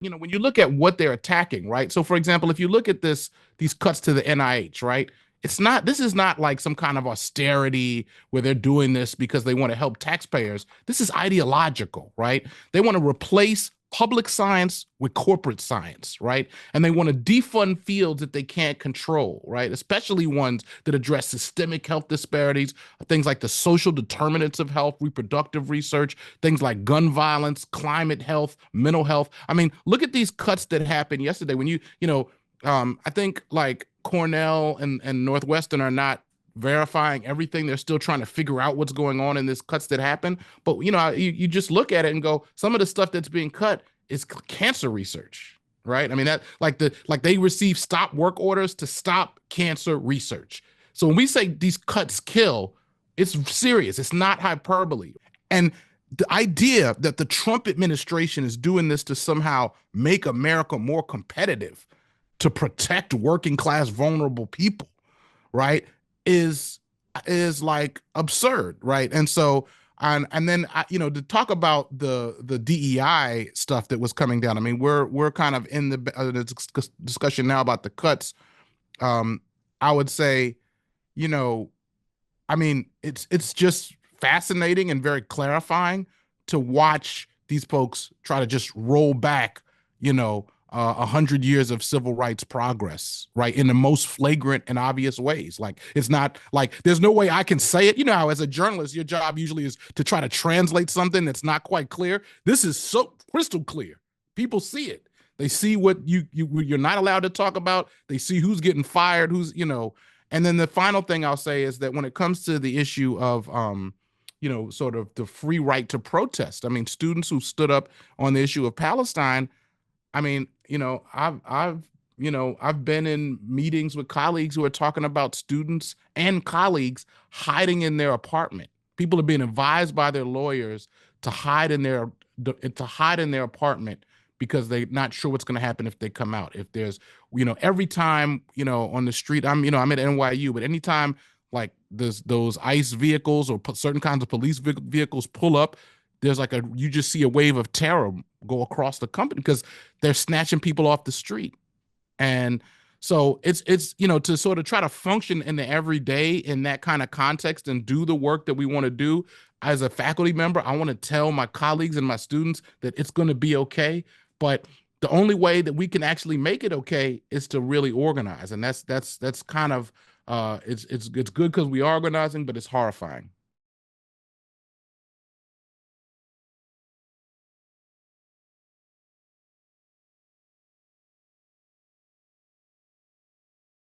when you look at what they're attacking, right? So, for example, if you look at these cuts to the NIH, right? This is not like some kind of austerity where they're doing this because they want to help taxpayers. This is ideological, right? They want to replace public science with corporate science, right? And they want to defund fields that they can't control, right? Especially ones that address systemic health disparities, things like the social determinants of health, reproductive research, things like gun violence, climate health, mental health. I mean, look at these cuts that happened yesterday when I think like Cornell and Northwestern are not verifying everything. They're still trying to figure out what's going on in these cuts that happen. But you just look at it and go, some of the stuff that's being cut is cancer research, right? I mean that like they receive stop work orders to stop cancer research. So when we say these cuts kill, it's serious. It's not hyperbole. And the idea that the Trump administration is doing this to somehow make America more competitive, to protect working class vulnerable people, right, is like absurd, right? And so and then to talk about the DEI stuff that was coming down. I mean, we're kind of in the discussion now about the cuts. I would say, you know, I mean, it's just fascinating and very clarifying to watch these folks try to just roll back, 100 years of civil rights progress, right, in the most flagrant and obvious ways. Like, it's not like there's no way I can say it. You know how as a journalist, your job usually is to try to translate something that's not quite clear. This is so crystal clear. People see it. They see what you're not allowed to talk about. They see who's getting fired, and then the final thing I'll say is that when it comes to the issue of, sort of the free right to protest, I mean, students who stood up on the issue of Palestine, I mean, I've been in meetings with colleagues who are talking about students and colleagues hiding in their apartment. People are being advised by their lawyers to hide in their apartment because they're not sure what's going to happen if they come out. If there's, every time, on the street, I'm at NYU, but anytime like those ICE vehicles or certain kinds of police vehicles pull up, there's like you just see a wave of terror go across the company because they're snatching people off the street. And so it's to sort of try to function in the everyday in that kind of context and do the work that we want to do as a faculty member. I want to tell my colleagues and my students that it's going to be okay. But the only way that we can actually make it okay is to really organize. And that's kind of it's good because we are organizing, but it's horrifying.